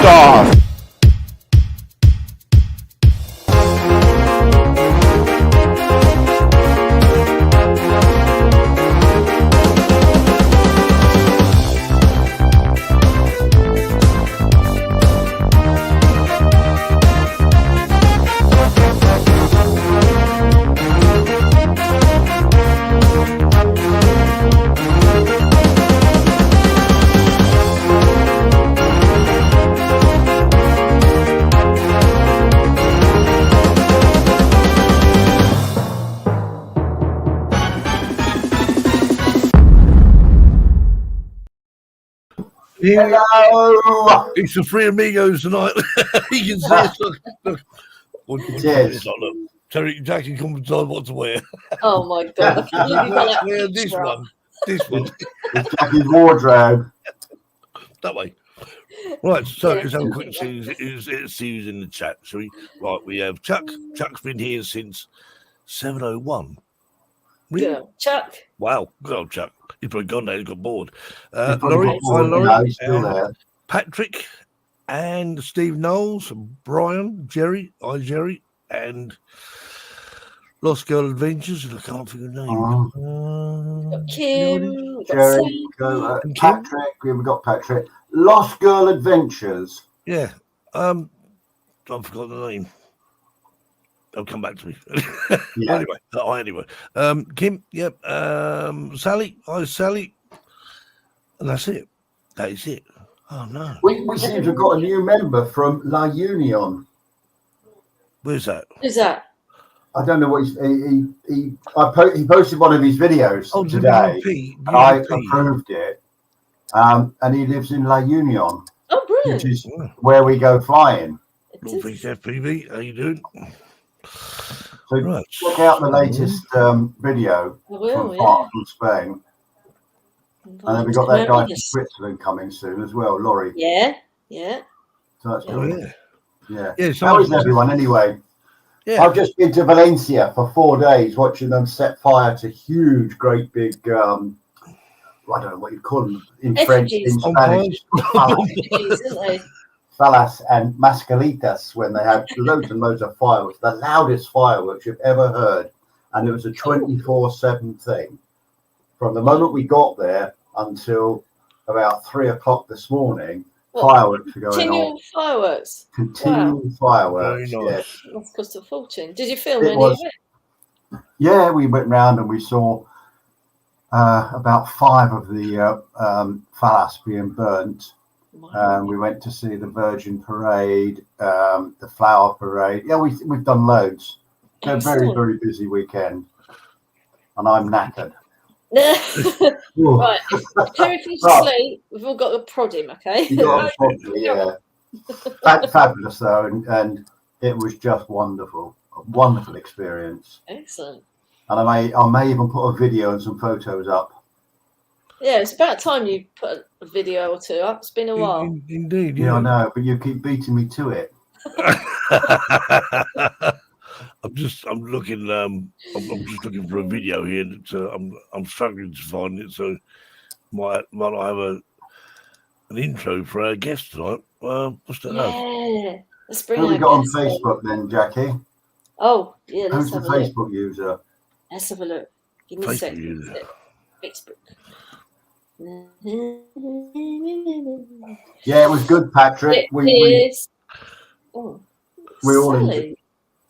superstar. Hello. It's the Three Amigos tonight. You can see us. Look. Look. Terry, Jackie, come and decide what to wear. Oh my God! I can't believe you got that Wear this one. This one. It's Jackie's wardrobe. That way. Right, so let's have a quick see who's in the chat. So we have Chuck. Chuck's been here since 7:01. Really? Yeah, Chuck. Wow, good old Chuck. He's probably gone now. He's got bored. Laurie, Laurie, still there. Patrick, and Steve Knowles, Brian, Jerry, Jerry, and Lost Girl Adventures. I can't think of the name. Kim, Jerry, Patrick. We've got Patrick. Lost Girl Adventures. Yeah. I've forgotten the name. They'll come back to me. Yeah. Anyway. Kim, yep. Sally, hi Sally. And that's it. That is it. Oh no. We seem to have got a new member from La Union. Where's that? Who's that? I don't know what he posted one of his videos today. WP. I approved it. And he lives in La Union. Oh, brilliant. Which is where we go flying. Northeast FPV, how you doing? So check out the latest video from Spain. And then we got that guy from Switzerland coming soon as well, Laurie. Yeah. So that's good. Yeah. How is everyone anyway? Yeah. I've just been to Valencia for 4 days watching them set fire to huge, great big I don't know what you call them in French, in Spanish. Falas and mascalitas, when they had loads and loads of fireworks, the loudest fireworks you've ever heard. And it was a 24/7 thing. From the moment we got there until about 3 o'clock this morning, fireworks were going on. Fireworks. Continual fireworks. Very nice. Yes. That's cost a fortune. Did you film any of it? Yeah, we went round and we saw about 5 of the Falas being burnt. We went to see the Virgin Parade, the Flower Parade. Yeah, we've done loads. It's a very, very busy weekend. And I'm knackered. Right. If Terry finishes asleep, we've all got to prod him, okay? You got to prod him, yeah. Fabulous, though. And it was just wonderful. A wonderful experience. Excellent. And I may even put a video and some photos up. Yeah, it's about time you put a video or two up. It's been a while. Indeed, yeah. I know, but you keep beating me to it. I'm just looking for a video here. I'm struggling to find it, so might not have an intro for our guest tonight. What's that? Yeah, let's bring. Who we got on Facebook then, Jackie? Oh, yeah. Who's the Facebook user? Let's have a look. Give me a second. Facebook. Yeah, it was good, Patrick. We all enjoyed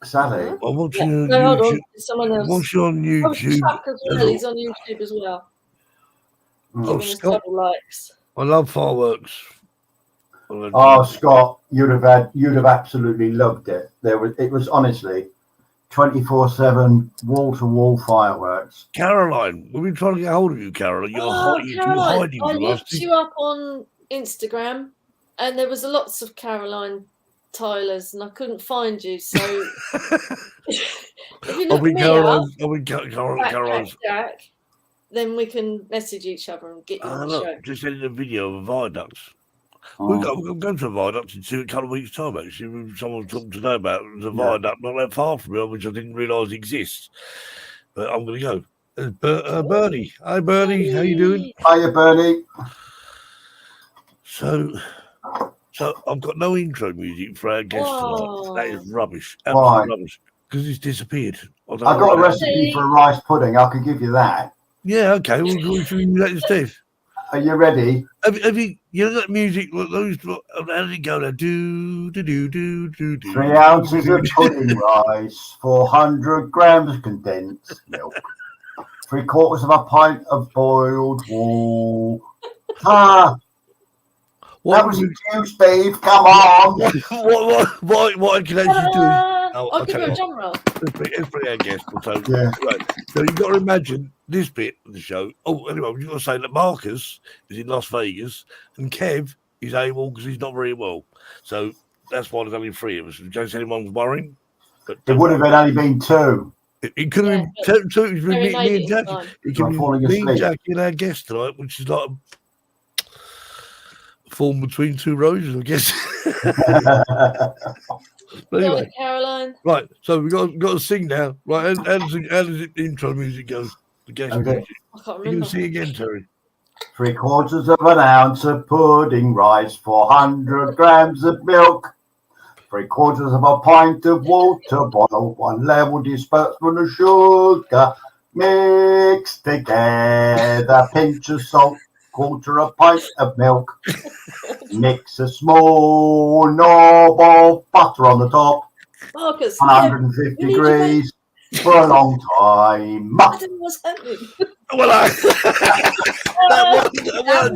Sally. I'm watching hold on. Someone else. Watching on YouTube. Chuck as well. He's on YouTube as well. Oh, Scott. Likes. I love fireworks. Oh, Scott, you'd have absolutely loved it. It was honestly 24/7 wall-to-wall fireworks. Caroline, we've been trying to get hold of you, Caroline. You're hiding I from us. looked you up on Instagram, and there was lots of Caroline Tylers, and I couldn't find you. So if you look me up, Caroline, Jack, then we can message each other and get you on the show. Just edited a video of a viaduct. We're going to a viaduct in a couple of weeks' time, actually. Someone was talking today about the viaduct not that far from here, which I didn't realise exists. But I'm going to go. Bernie. Hi, Bernie. How you doing? Hiya, Bernie. So So I've got no intro music for our guest tonight. That is rubbish. Why? Absolute rubbish. Because it's disappeared. I've got a recipe for a rice pudding. I could give you that. Yeah, okay. We'll do that instead. Are you ready? Have you know that music? How did it go? Now? Do. 3 ounces of pudding rice, 400 grams condensed milk, 3/4 of a pint of boiled wool. That was a cue, Steve. Come on. What can I actually do? I'll give you a drum roll. Let's bring our guest. So, Yeah. right. So you've got to imagine this bit of the show. Oh, anyway, we've got to say that Marcus is in Las Vegas and Kev is AWOL because he's not very well. So that's why there's only 3 of us. In case anyone's worrying. But It would have only been 2. It could have been 2. It could be me and Jackie. It could be me and Jackie and our guest tonight, which is like a form between 2 roses, I guess. Anyway, Caroline. Right, so we've got to sing now. Right, how does the intro music go? The guest music. I can't You remember. can sing again, Terry. 3/4 of an ounce of pudding rice, 400 grams of milk, 3/4 of a pint of water, boil 1 level tablespoon of sugar, mix together, pinch of salt, 1/4 a pint of milk, mix a small knob of butter on the top, Marcus, 150 degrees for a long time. I don't know what's happening. Well, that worked,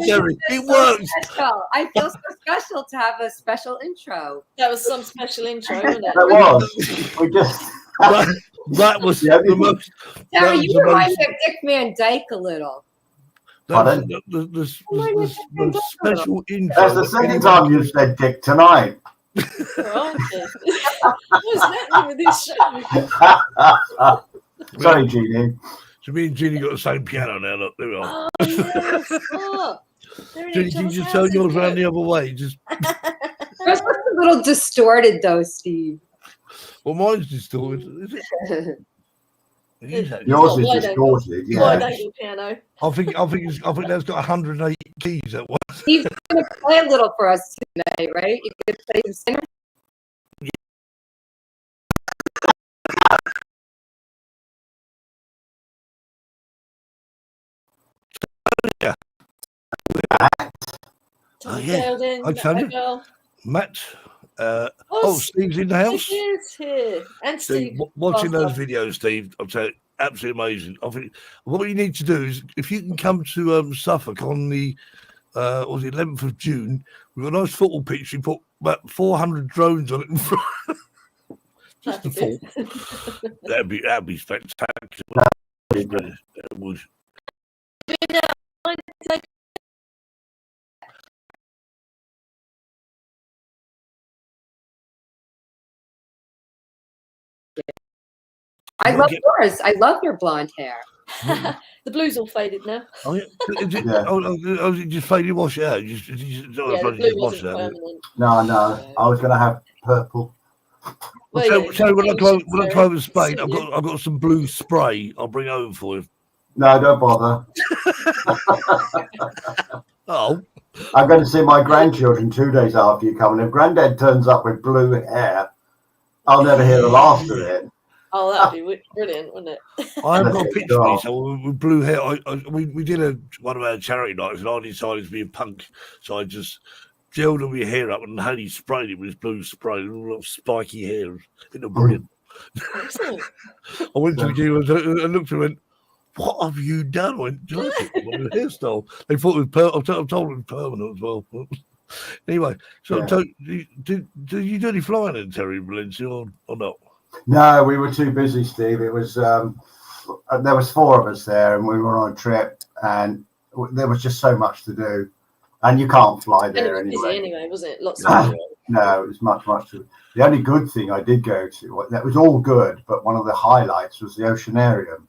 Terry. It worked. Special. I feel so special to have a special intro. That was some special intro, wasn't it? That was. We just. That was the most. Terry, you remind me of Dick Van Dyke a little. Pardon? The special intro. That's the second time you've said Dick tonight. What's happening with this show? Sorry, Jeannie. So me and Jeannie got the same piano now. Look, there we are. Oh, yes. Oh, Jeannie, can you just turn yours around the other way? Just. Yours was a little distorted, though, Steve. Well, mine's distorted. Is it? Yours is distorted. Yeah. Piano. I think that's got 108 keys at once. Steve's going to play a little for us tonight, right? You can play some singer. Yeah. Oh, yeah. I tell you. Matt. Steve's in the house. He is here. And Steve. Watching those videos, Steve, I'm telling you, absolutely amazing. I think what you need to do is, if you can come to Suffolk on the 11th of June, we've got a nice football pitch. We put about 400 drones on it in front. Just the full. That'd be spectacular. It would. I love yours. I love your blonde hair. The blue's all faded now. Oh, yeah. It just faded, wash it out. The blue wasn't permanent. No. I was going to have purple. So when I go over to Spain, I've got some blue spray. I'll bring over for you. No, don't bother. Oh. I'm going to see my grandchildren 2 days after you come. And if Granddad turns up with blue hair, I'll never hear the last of it. Oh, that'd be brilliant, wouldn't it? I've got a picture of me, so with blue hair. We did one of our charity nights, and I decided to be a punk, so I just gelled all my hair up and Haley sprayed it with his blue spray, all little spiky hair. It was brilliant. I went to the dealers and looked and went, "What have you done?" I went, "Do you like it? My hairstyle?" They thought it was I'm told it was permanent as well. Anyway, so yeah. Did you do any flying in Terry Valencia or not? No, we were too busy, Steve. It was there was 4 of us there, and we were on a trip, and there was just so much to do, and you can't fly there anyway. Busy anyway, wasn't it? Lots of no, it was much to do. The only good thing I did go to, that was all good, but one of the highlights was the Oceanarium,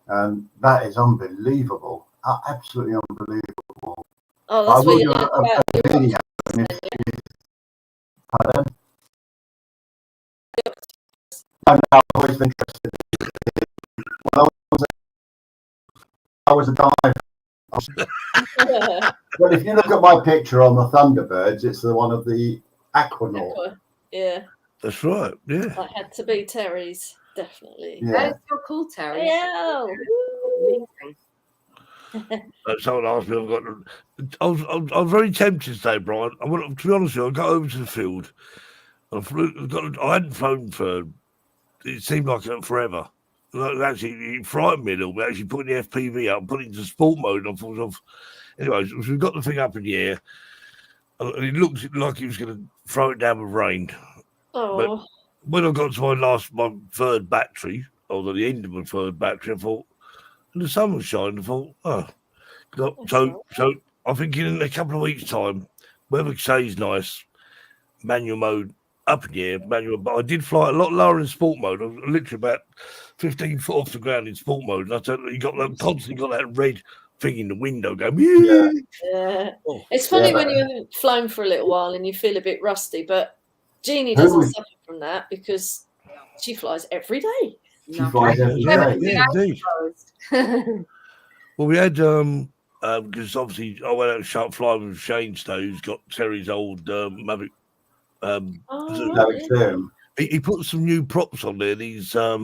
and that is unbelievable, absolutely unbelievable. Oh, that's where you a video. Pardon? I've always been interested. I was a diver But if you look at my picture on the Thunderbirds, it's the one of the Aquanaut. Yeah. That's right. Yeah. That had to be Terry's, definitely. Yeah. That is so cool, Terry. Yeah. Someone asked me, I was very tempted today, Brian. To be honest with you, I got over to the field. I hadn't flown for, it seemed like forever. Actually, it frightened me a little bit. Actually, putting the FPV up, putting it into sport mode, I thought anyway, so we got the thing up in the air, and it looked like it was going to throw it down with rain. Oh. But when I got to my third battery, or the end of my third battery, I thought, and the sun was shining, I thought, so I think in a couple of weeks' time, weather stays nice, manual mode up in the air, manual. But I did fly a lot lower in sport mode. I was literally about 15 foot off the ground in sport mode, and I said, you got that constantly got that red thing in the window going. Yeah. Oh. It's funny when you haven't flown for a little while and you feel a bit rusty, but Jeannie doesn't suffer from that because she flies every day. She flies every day. Yeah, indeed. Well, we had because obviously I went out and shot flying with Shane Stowe, who's got Terry's old Mavic. He put some new props on there. These I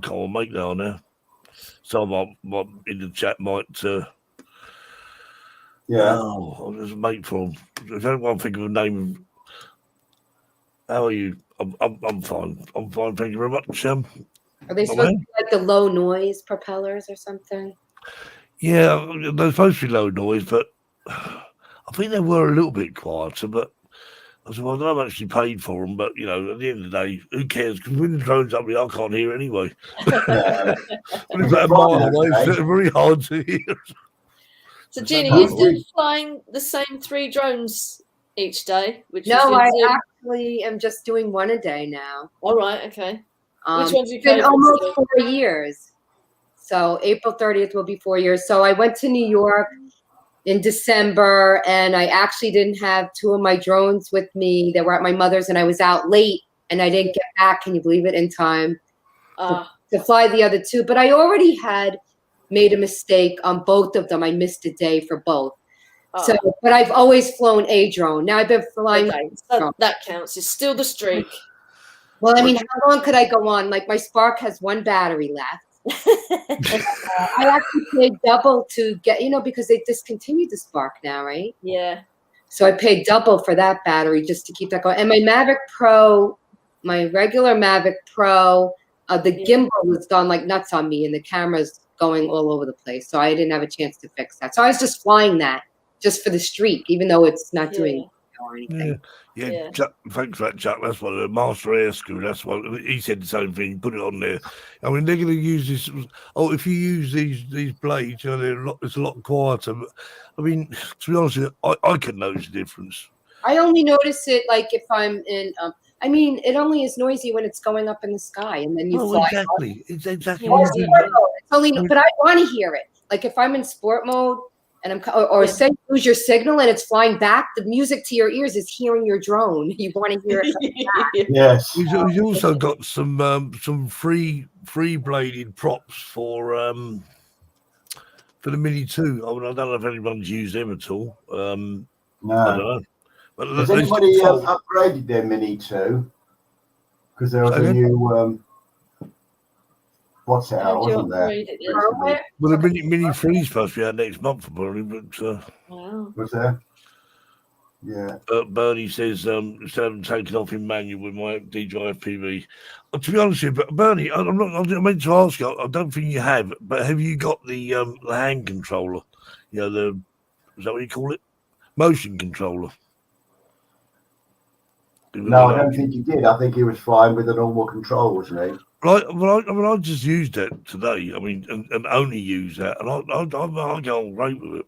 can't make that on there. Someone in the chat might. I'll just make for him. If anyone think of a name, how are you? I'm fine. I'm fine. Thank you very much. Are they supposed to be like the low noise propellers or something? Yeah, they're supposed to be low noise, but I think they were a little bit quieter. But I said, well, I'm actually paid for them. But, at the end of the day, who cares? Because when the drone's up here, I can't hear it anyway. When it's about a mile away, it's very hard to hear. So, Jeannie, are you still flying the same 3 drones each day? No, I actually am just doing one a day now. All right, okay. Which ones you been almost 4 years. So April 30th will be 4 years. So I went to New York in December, and I actually didn't have 2 of my drones with me. They were at my mother's, and I was out late, and I didn't get back, can you believe it, in time to fly the other 2. But I already had made a mistake on both of them. I missed a day for both. So, but I've always flown a drone. Now I've been flying. Okay. That counts. It's still the streak. Well, I mean, how long could I go on? Like, my Spark has 1 battery left. I actually paid double to get, because they discontinued the Spark now, right? Yeah. So I paid double for that battery just to keep that going. And my Mavic Pro, my regular Mavic Pro, the gimbal was gone like nuts on me, and the camera's going all over the place. So I didn't have a chance to fix that. So I was just flying that just for the streak, even though it's not doing anything. Yeah. Chuck, thanks for that, Chuck. That's what the Master Air School. That's what he said. The same thing. Put it on there. I mean, they're going to use this. If you use these blades, it's a lot quieter. But, I mean, to be honest with you, I can notice the difference. I only notice it like if I'm in. I mean, it only is noisy when it's going up in the sky, and then you fly. Exactly. It's exactly. It's only, but I want to hear it. Like if I'm in sport mode. And say you lose your signal and it's flying back, the music to your ears is hearing your drone. You want to hear it. Yes. We've also got some free bladed props for the Mini 2. I don't know if anyone's used them at all. No. I don't know. But has anybody upgraded their Mini 2? Because there was a new what's it out, wasn't there? Well, the Mini 3 is supposed to be out next month, apparently, but was there? Yeah. Bernie says instead of taking off in manual with my DJI FPV. To be honest with you, Bernie, I meant to ask you. I don't think you have, but have you got the hand controller? Is that what you call it? Motion controller. No, I don't think he did. I think he was flying with a normal control, wasn't he? I just used that today. I mean, and only use that, and I go all right with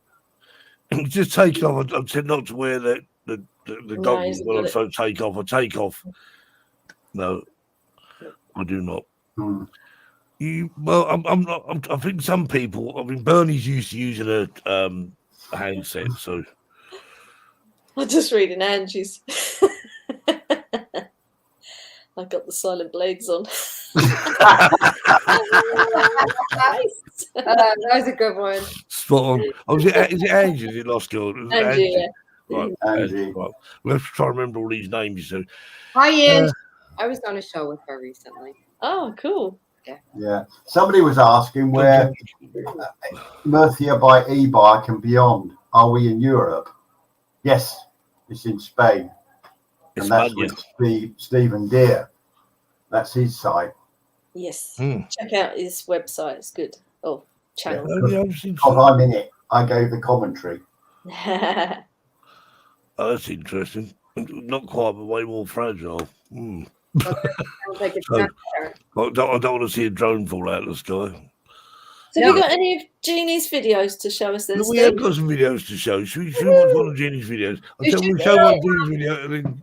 it. Just take it off. I tend not to wear the goggles when I take off. I take off. No, I do not. I think some people. I mean, Bernie's used to using a handset, so. I'm just reading Angie's. I got the silent blades on. That was a good one. Spot on. Oh, is it Angie? Is it Lost Girl? Angie, yeah. Right, Angie. Right. We have to try and remember all these names. So. Hi, Angie. I was on a show with her recently. Oh, cool. Yeah. Somebody was asking where Murcia by e-bike and beyond. Are we in Europe? Yes, it's in Spain. And that's with Stephen Deere. That's his site. Yes. Check out his website. It's good. Oh, channel. Yeah. I'm in it. I gave the commentary. Oh, that's interesting. Not quite, but way more fragile. Sounds like it's not there. I don't want to see a drone fall out of the sky. So have you got any of Jeannie's videos to show us then, We have got some videos to show. Should we watch one of Jeannie's videos? I'll show one of Jeannie's video. And then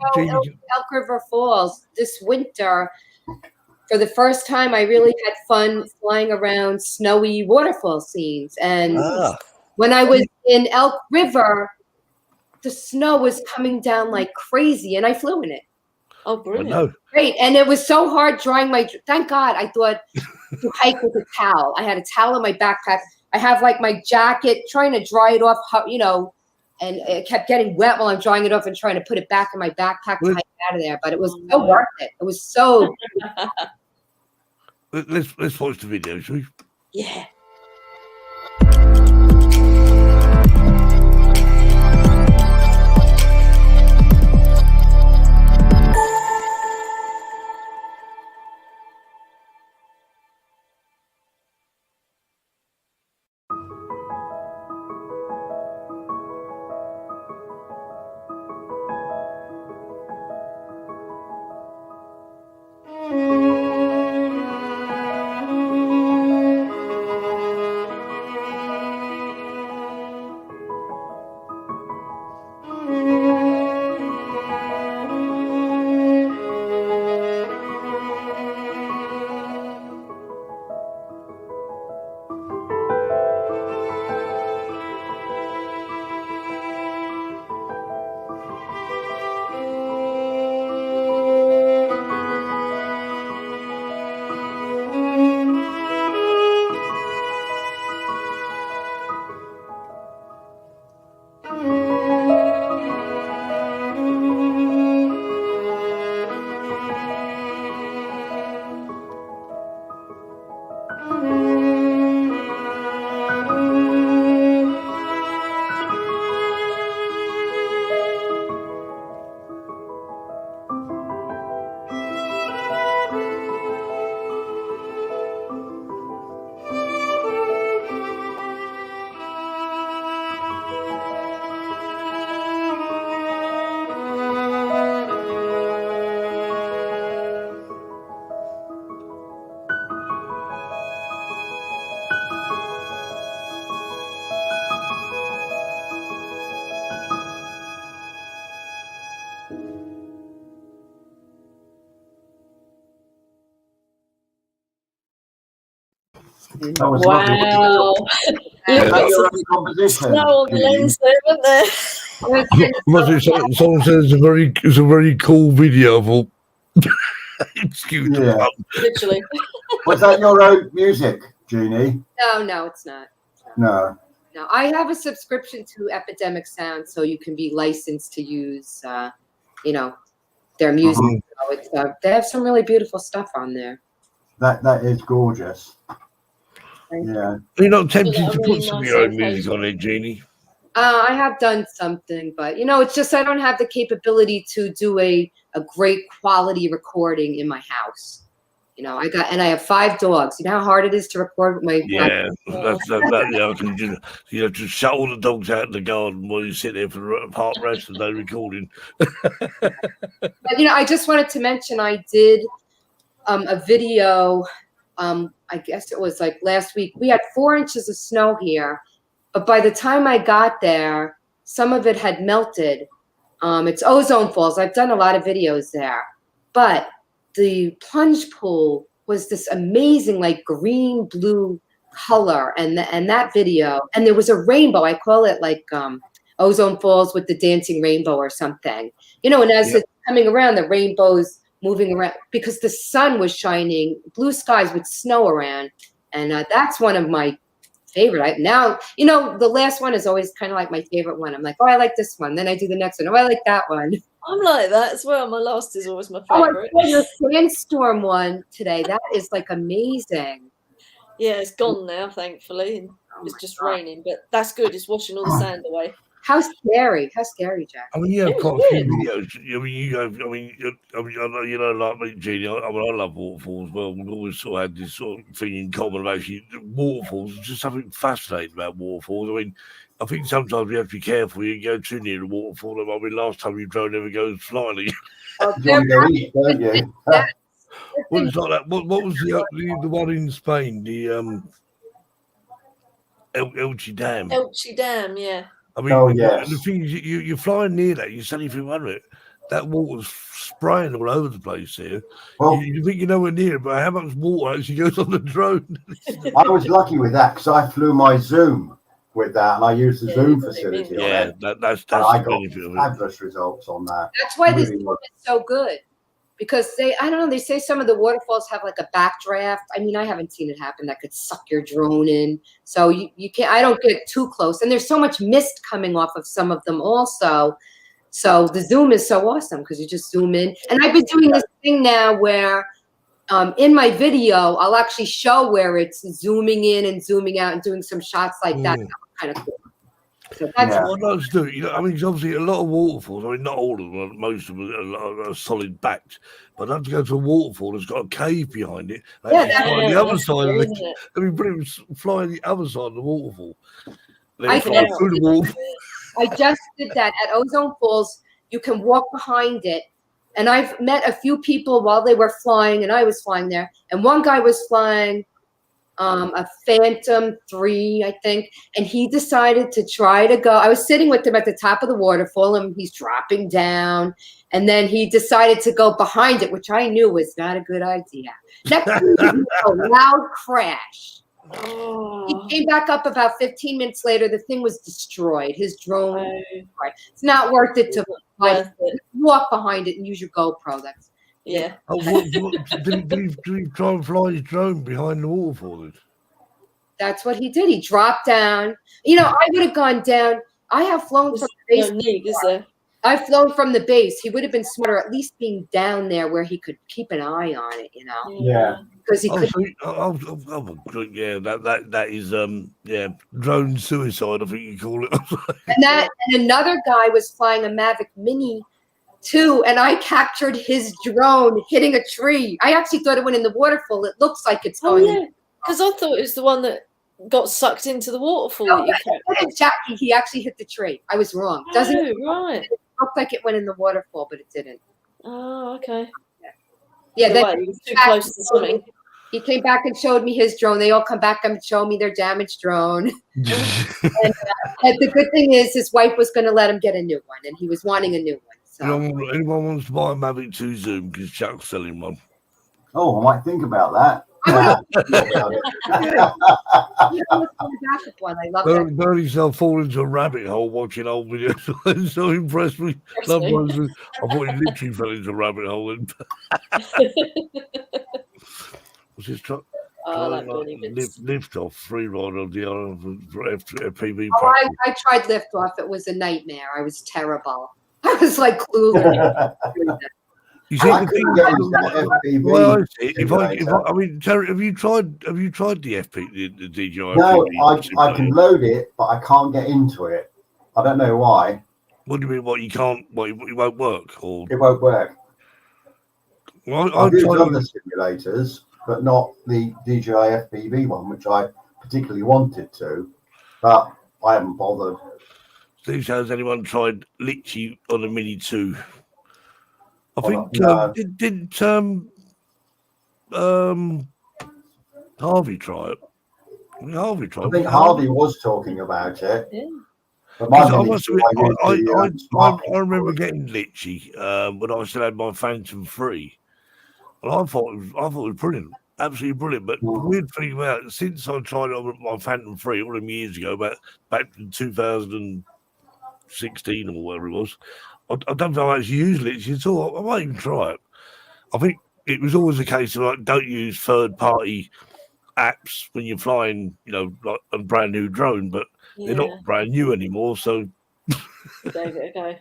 Elk River Falls this winter. For the first time, I really had fun flying around snowy waterfall scenes. And when I was in Elk River, the snow was coming down like crazy, and I flew in it. Oh, brilliant. Great. And it was so hard drying thank God, I thought to hike with a towel. I had a towel in my backpack. I have like my jacket, trying to dry it off, and it kept getting wet while I'm drying it off and trying to put it back in my backpack to hike out of there. But it was so worth it. It was so. Let's watch the video, shall we? Yeah. That was wow. Snow on the lens there, wasn't there? Someone says it's a very cool video. Of excuse me. Literally. Was that your own music, Jeannie? No, it's not. No. No, I have a subscription to Epidemic Sound, so you can be licensed to use, their music. So they have some really beautiful stuff on there. That is gorgeous. Yeah. You're not tempted to put some of your own music on it, Jeannie? I have done something, but it's just I don't have the capability to do a great quality recording in my house. I have 5 dogs. You know how hard it is to record with my I can just shut all the dogs out in the garden while you sit there for the part rest of the day recording. But I just wanted to mention I did a video. I guess it was like last week. We had 4 inches of snow here, but by the time I got there, some of it had melted. It's Ozone Falls. I've done a lot of videos there, but the plunge pool was this amazing, like green blue color, and that video, and there was a rainbow. I call it like Ozone Falls with the dancing rainbow or something, and as it's coming around, the rainbows moving around because the sun was shining, blue skies with snow around. And that's one of my favorite. Now, the last one is always kind of like my favorite one. I'm like, oh, I like this one. Then I do the next one. Oh, I like that one. I'm like that as well. My last is always my favorite. Oh, your sandstorm one today. That is like amazing. Yeah, it's gone now, thankfully. And it's just raining, but that's good. It's washing all the sand away. How scary, Jack. I mean, you have quite a few videos. I mean, I know, like me, Jeanne, I love waterfalls. Well, we've always sort of had this sort of thing in common about actually waterfalls. There's just something fascinating about waterfalls. I mean, I think sometimes we have to be careful. You go too near the waterfall. I mean, last time you drove never goes flying. You want to go eat, don't you? Well, it's like that. What was the one in Spain? The Elche Dam. Elche Dam, yeah. I mean, the thing is, you're flying near that. You suddenly feel under it. That water's spraying all over the place here. Well, you think you're nowhere near it, but how much water actually goes on the drone? I was lucky with that because I flew my Zoom with that, and I used the Zoom facility. Yeah, that's I got fabulous results on that. That's why this Zoom is so good. Because they say some of the waterfalls have like a backdraft. I mean, I haven't seen it happen that could suck your drone in. So you can't, I don't get too close. And there's so much mist coming off of some of them also. So the zoom is so awesome because you just zoom in. And I've been doing this thing now where in my video, I'll actually show where it's zooming in and zooming out and doing some shots like that. That's kind of cool. So that's what I like to do. I mean, obviously a lot of waterfalls. I mean, not all of them. Most of them are solid backed. But I have to go to a waterfall that's got a cave behind it. The other side of it. I mean, brilliant, fly the other side of the waterfall. I just did that at Ozone Falls. You can walk behind it, and I've met a few people while they were flying, and I was flying there. And one guy was flying a Phantom 3, I think, and he decided to try to go. I was sitting with him at the top of the waterfall, and he's dropping down, and then he decided to go behind it, which I knew was not a good idea. Next thing you know, a loud crash. Oh. He came back up about 15 minutes later. The thing was destroyed. His drone was destroyed. It's not worth it to walk behind it and use your GoPro. That's yeah. Did he try and fly his drone behind the waterfall? That's what he did. He dropped down. I would have gone down. I have flown from the base. No need, is there? I've flown from the base. He would have been smarter, at least being down there where he could keep an eye on it. Yeah. Because he could. That is drone suicide. I think you call it. and another guy was flying a Mavic Mini 2, and I captured his drone hitting a tree. I actually thought it went in the waterfall. It looks like it's going. Oh yeah, because I thought it was the one that got sucked into the waterfall. No, Jackie, he actually hit the tree. I was wrong. Doesn't it? Right. It looked like it went in the waterfall, but it didn't. Oh, okay. Yeah, then he was too close to something. He came back and showed me his drone. They all come back and show me their damaged drone. and the good thing is his wife was going to let him get a new one, and he was wanting a new one. So. Anyone wants to buy a Mavic 2 Zoom because Chuck's selling one? Oh, I might think about that. Burn himself fall into a rabbit hole watching old videos. So impressed with loved ones. I thought he literally fell into a rabbit hole. What's his truck? Lift off, free ride on the FPV. I tried lift off. It was a nightmare. I was terrible. I was like clueless. You see, have you tried the DJI? No, I can load it, but I can't get into it. I don't know why. What do you mean? What you can't? What it won't work? Or it won't work. Well, I've used other simulators, but not the DJI FPV one, which I particularly wanted to, but I haven't bothered. Steve, has anyone tried Litchi on a Mini 2? I think didn't Harvey try it? I think Harvey was talking about it. Yeah. But I remember getting Litchi when I still had my Phantom 3, and I thought it was brilliant, absolutely brilliant. But the weird thing about it, since I tried it on my Phantom 3 all them years ago, back in 2016 or whatever it was, I don't know how to use Litchi at all. I might even try it. I think it was always a case of like, don't use third-party apps when you're flying, like a brand new drone, but they're not brand new anymore. So gave it a go.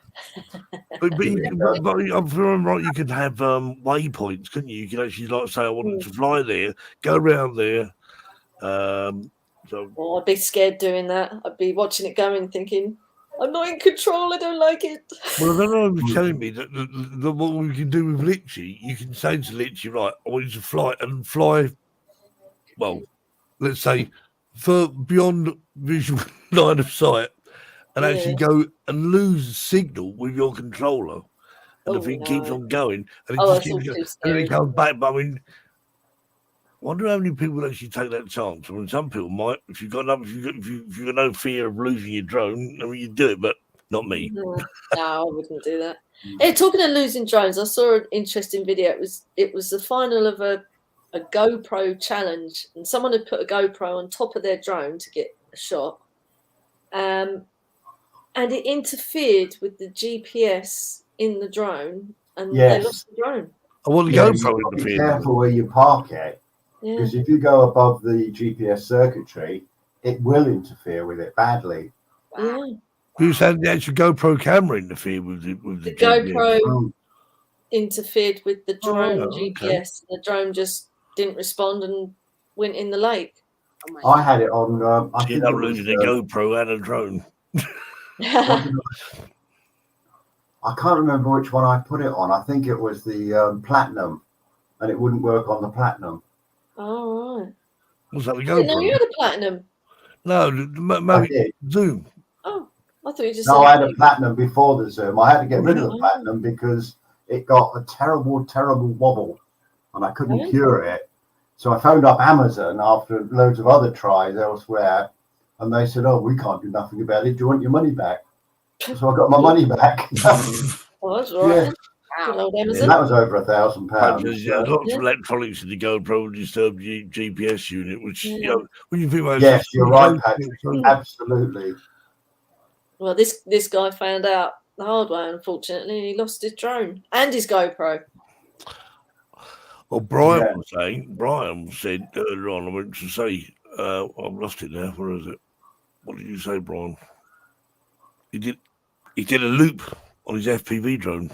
but if I remember right, you could have waypoints, couldn't you? You could actually like say I wanted to fly there, go around there. I'd be scared doing that. I'd be watching it going, thinking, I'm not in control. I don't like it. Well, I don't know. Was telling me that what we can do with Litchi, you can say to Litchi, right, I want you to fly. Well, let's say beyond visual line of sight, and actually go and lose signal with your controller, and the thing keeps on going, and it just keeps going, and then it comes back. But I mean, I wonder how many people actually take that chance. I mean, some people might. If you've got no fear of losing your drone, I mean, you do it, but not me. No, I wouldn't do that. Hey, talking of losing drones, I saw an interesting video. It was the final of a GoPro challenge, and someone had put a GoPro on top of their drone to get a shot, and it interfered with the GPS in the drone, and they lost the drone. I want the GoPro interfered. Be careful where you park it. Because if you go above the GPS circuitry, it will interfere with it badly. Yeah. You said the actual GoPro camera interfered with the GoPro interfered with the drone GPS. The drone just didn't respond and went in the lake. I had it on. I think I'm losing a GoPro and a drone. I can't remember which one I put it on. I think it was the Platinum, and it wouldn't work on the Platinum. Oh, right. Was that the GoPro? I didn't know you had a Platinum. No, maybe Zoom. Oh, I thought you just. No, I had a Platinum before the Zoom. I had to get rid of the Platinum because it got a terrible wobble, and I couldn't cure it. So I phoned up Amazon after loads of other tries elsewhere, and they said, "Oh, we can't do nothing about it. Do you want your money back?" So I got my money back. Oh, that's right. Yeah. Wow. And that was over £1,000. There's lots of electronics in the GoPro disturb the GPS unit, which when you think about it. Yes, you're right, Patrick. Absolutely. Well, this guy found out the hard way, unfortunately, and he lost his drone and his GoPro. Well, Brian said earlier on, I meant to say, I've lost it now. Where is it? What did you say, Brian? He did a loop on his FPV drone.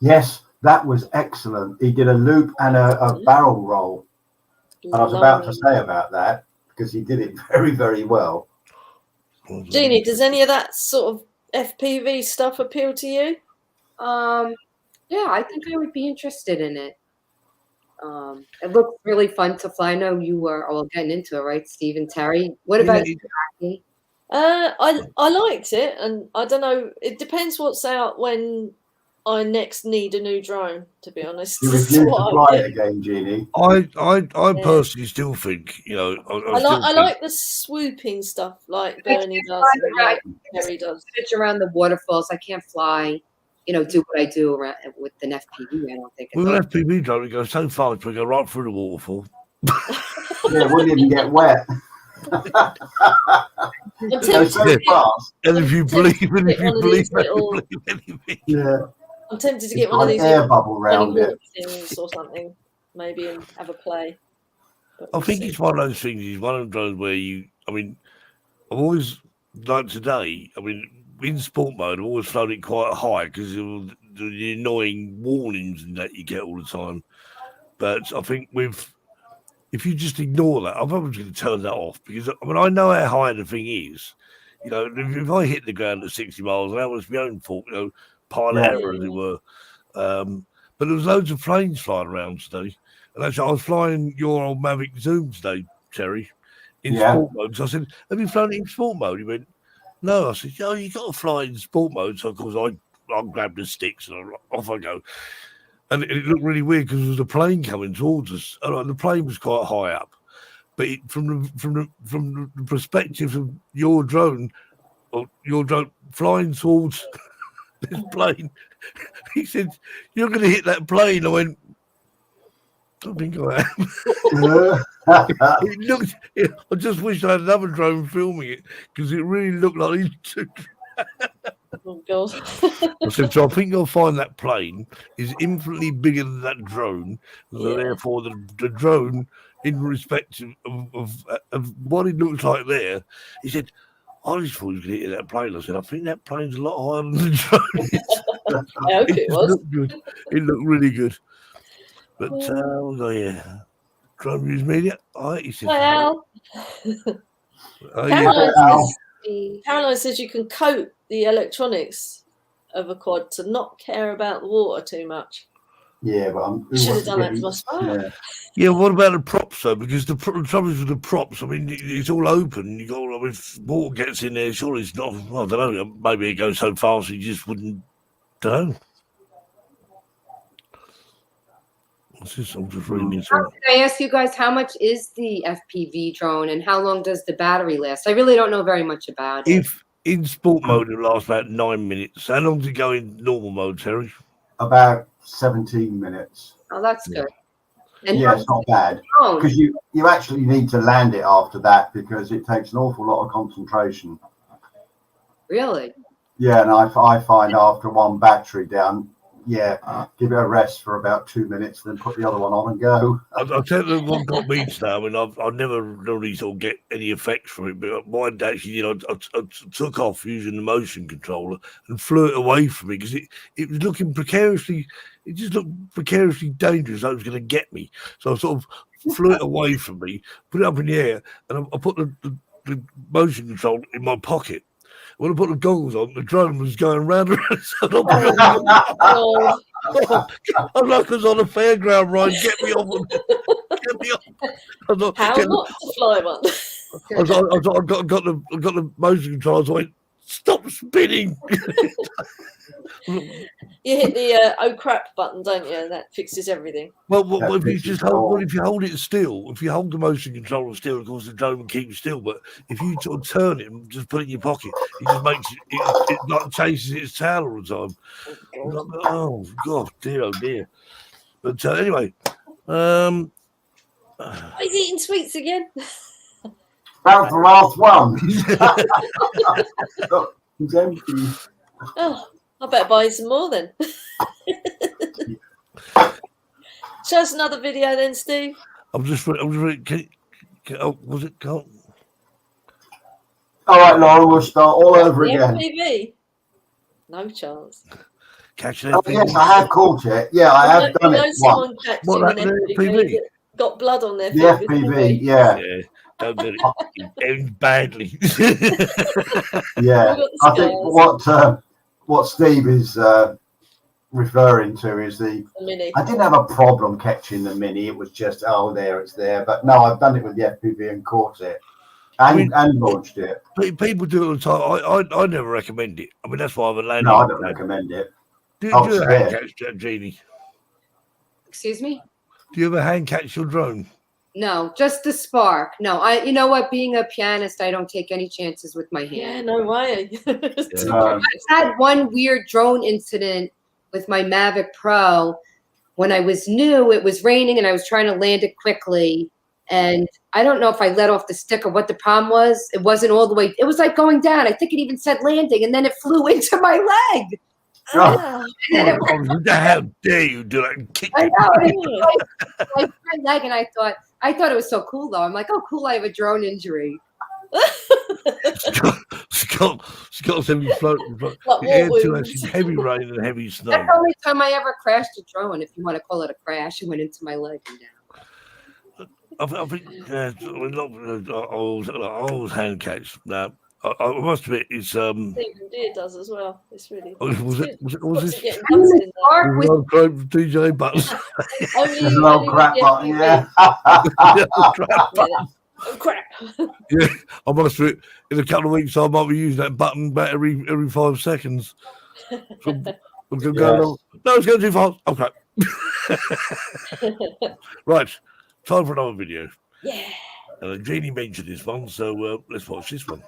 Yes, that was excellent. He did a loop and a barrel roll. And I was about to say about that because he did it very, very well. Jeannie, does any of that sort of FPV stuff appeal to you? Yeah, I think I would be interested in it. It looked really fun to fly. I know you were all getting into it, right, Steve and Terry? What about you, Jackie? I liked it, and I don't know. It depends what's out when I next need a new drone. To be honest, you refuse to fly it again, Jeannie. I personally still think I like the swooping stuff, like Bernie does, like Terry does. Switch around the waterfalls. I can't fly. Do what I do around with an FPV. I don't think. With an FPV drone, it goes so fast we go right through the waterfall. Yeah, it wouldn't even get wet. I'm tempted so fast. And if you believe anything. Yeah. I'm tempted to get one of these air bubble round it things or something, maybe, and have a play. I think it's one of those things. It's one of those drones where I've always, like today, in sport mode, I've always flown it quite high because of the annoying warnings and that you get all the time. But I think if you just ignore that, I'm probably going to turn that off because I know how high the thing is. If I hit the ground at 60 miles an hour, it's my own fault. Pilot error, as it were. But there was loads of planes flying around today. And actually, I was flying your old Mavic Zoom today, Terry, in sport mode. So I said, have you flown it in sport mode? He went, no. I said, you got to fly in sport mode. So, of course, I grabbed the sticks and off I go. And it looked really weird because there was a plane coming towards us. And the plane was quite high up. But from the perspective of your drone flying towards this plane, he said, you're going to hit that plane. I went, I think I am. I just wish I had another drone filming it because it really looked like these two. Oh God. I said, so I think you'll find that plane is infinitely bigger than that drone. So Yeah. therefore, the drone, in respect of what it looks like there, he said, I just thought you could hit that plane. I said, I think that plane's a lot higher than the drone is. I hope it just was. looked good. It looked really good. But yeah, drone news media. He said, Hi, Al. yeah. Caroline says you can coat the electronics of a quad to not care about the water too much. Yeah, but Should have done that to my spark. Yeah, what about the props though? Because the trouble is with the props. I mean, it's all open. You got, I mean, if water gets in there, surely it's not. Well, I don't know. Maybe it goes so fast you just wouldn't. Don't know. What's this? I'm just reading this. Can I ask you guys how much is the FPV drone and how long does the battery last? I really don't know very much about it. If in sport mode it lasts about 9 minutes. How long does it go in normal mode, Terry? About 17 minutes. Oh, that's good. And yeah, it's not bad because you actually need to land it after that because it takes an awful lot of concentration. Really? Yeah, and I find after one battery down, give it a rest for about 2 minutes, then put the other one on and go. I'll tell you what got me today. I mean, I never really sort of get any effects from it, but mine actually, I took off using the motion controller and flew it away from me because it was looking precariously. It just looked precariously dangerous. It was going to get me, so I sort of flew it away from me, put it up in the air, and I put the motion control in my pocket. When I put the goggles on, the drone was going round and round. I'm like I was on a fairground ride. Get me off! Get me off! How not to fly one? I got the motion controls. I went, stop spinning. You hit the oh crap button, don't you? And that fixes everything. Well, if you just hold, if you hold it still, if you hold the motion controller still, of course the drone keeps still. But if you sort of turn it and just put it in your pocket, it just makes it like chases its tail all the time. Oh God, dear, oh dear. But anyway, he's eating sweets again. That's the last one. It's empty. Oh, I better buy some more then. Show us another video then, Steve. I'm just reading. Was it called? All right, Laura, we'll start all over again. FPV? No chance. Catch an FPV. Yes, I have caught it. Yeah, I have done it once. What, that FPV? Got blood on their The FPV, yeah. Don't do it. Ends badly. Yeah, I think what Steve is referring to is the Mini. I didn't have a problem catching the Mini. It was just, it's there. But no, I've done it with the FPV and caught it and launched it. People do it all the time. I never recommend it. I mean, that's why I've landed. No, I don't recommend it. Do you ever hand catch, Jeannie? Excuse me? Do you ever hand catch your drone? No, just the spark. No, you know what? Being a pianist, I don't take any chances with my hand. Yeah, no way. I've had one weird drone incident with my Mavic Pro. When I was new, it was raining and I was trying to land it quickly. And I don't know if I let off the stick or what the problem was. It wasn't all the way. It was like going down. I think it even said landing, and then it flew into my leg. How dare you do that and kick I know. It like my leg, and I thought it was so cool though. I'm like, oh, cool! I have a drone injury. Scott's heavy floating. Heavy rain and heavy snow. That's the only time I ever crashed a drone, if you want to call it a crash. It went into my leg and down. I think I always hand catch. Now, I must admit, it's Stephen Deere does as well. It's really. Was it getting with DJ buttons? There's an old crap button, yeah. Oh crap! Yeah, I must admit, in a couple of weeks, I might be using that button about every 5 seconds. So, no, it's going too fast. Oh crap! Right, time for another video. Yeah. Jeannie mentioned this one, so let's watch this one.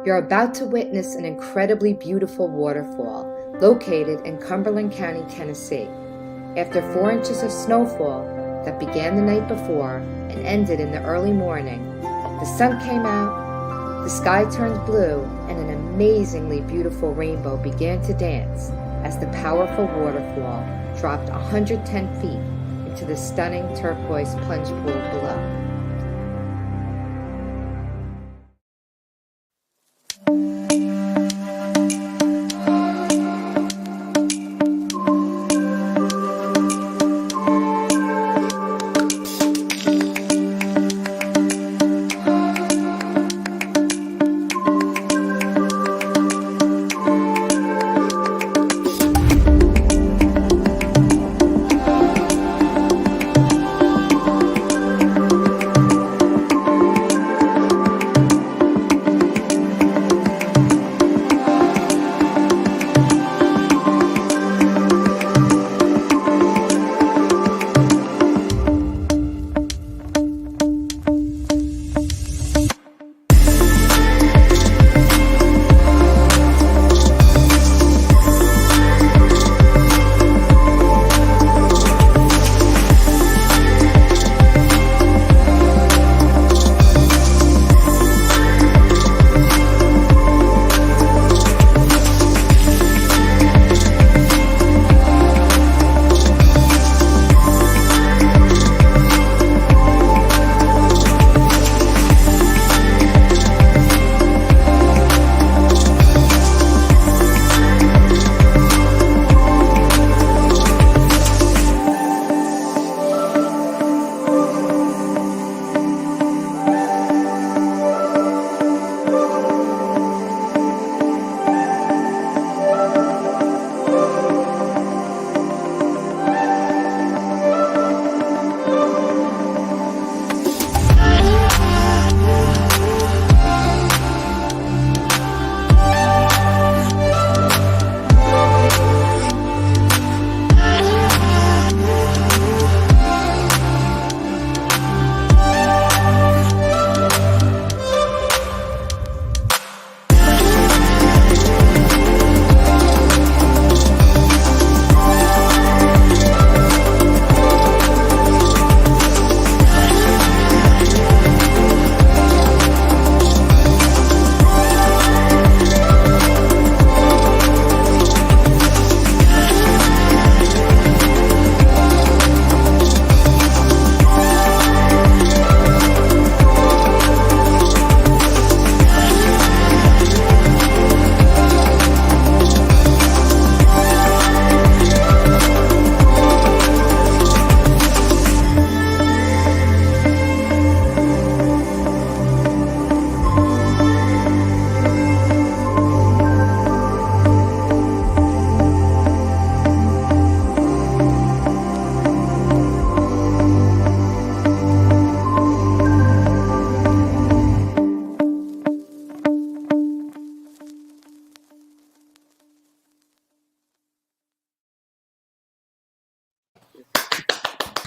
You're about to witness an incredibly beautiful waterfall located in Cumberland County, Tennessee. After 4 inches of snowfall that began the night before and ended in the early morning, the sun came out, The sky turned blue, and an amazingly beautiful rainbow began to dance as the powerful waterfall dropped 110 feet into the stunning turquoise plunge pool below.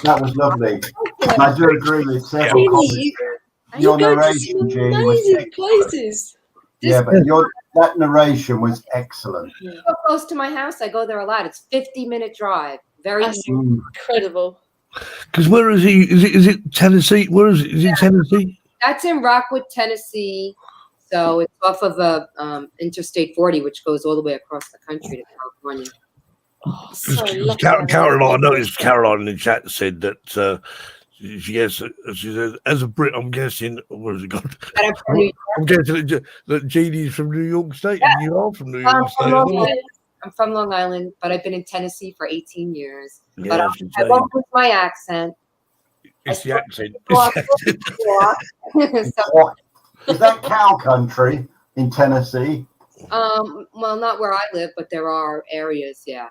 That was lovely. And I do agree with several comments. Your narration, Jeanne, was excellent. Places. Yeah, but that narration was excellent. So close to my house, I go there a lot. It's 50-minute drive. Very That's incredible. Because where is he? Is it Tennessee? Where is it? Is it Tennessee? That's in Rockwood, Tennessee. So it's off of Interstate 40, which goes all the way across the country to California. Oh, so Caroline, I noticed Caroline in the chat said that she said, as a Brit, I'm guessing, where has it gone? I'm guessing that Jeannie's from New York State, and you are from New York State. I'm from Long Island, but I've been in Tennessee for 18 years. Yeah, but I won't lose my accent. It's the accent. Is that cow country in Tennessee? Well, not where I live, but there are areas, yeah.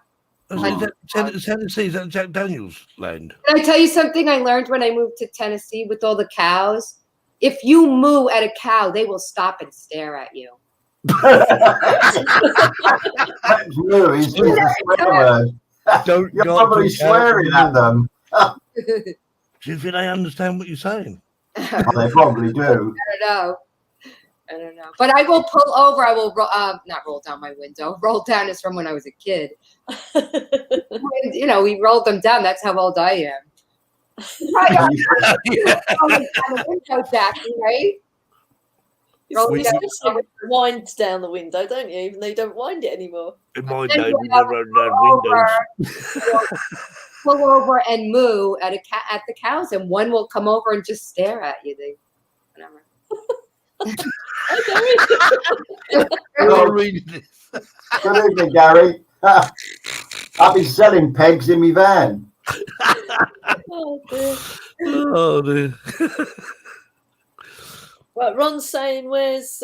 Tennessee, is that Jack Daniels' land? Can I tell you something I learned when I moved to Tennessee with all the cows? If you moo at a cow, they will stop and stare at you. Moo is a swear word. You're probably swearing at them. Do you think they understand what you're saying? Well, they probably do. I don't know. But I will pull over. I will not roll down my window. Roll down is from when I was a kid. We rolled them down. That's how old I am. Right? You still say wind down the window, don't you? Even though you don't wind it anymore. In my day, we never had windows. Pull over and moo at the cows, and one will come over and just stare at you. Good evening, Gary. I've been selling pegs in my van. Oh dear. Oh dear. Right, Ron's saying where's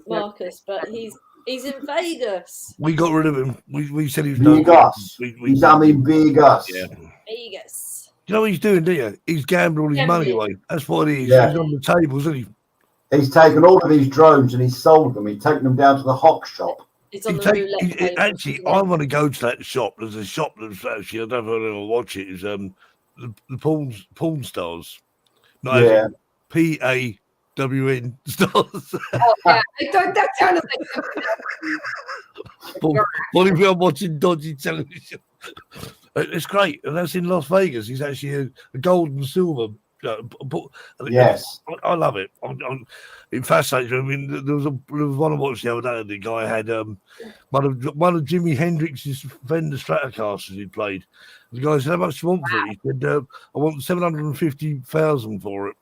Marcus, but he's in Vegas. We got rid of him. We said he was Vegas. He's in Vegas. Yeah. Vegas. You know what he's doing, do you? He's gambled all his money away. That's what it is. Yeah. He's on the tables, isn't he? He's taken all of these drones and he's sold them. He's taken them down to the hock shop. Actually, I want to go to that shop. There's a shop that's actually, I don't know if I'll watch it, is the porn stars. Not Yeah. PAWN stars. Oh, yeah. I thought that sounded like what if I'm watching dodgy television? It's great. And that's in Las Vegas. He's actually a gold and silver. Yes. I love it. It fascinates me. I mean, there was one I watched the other day, and the guy had one of Jimi Hendrix's Fender Stratocasters he played. The guy said, "How much do you want for it?" He said, "I want $750,000 for it."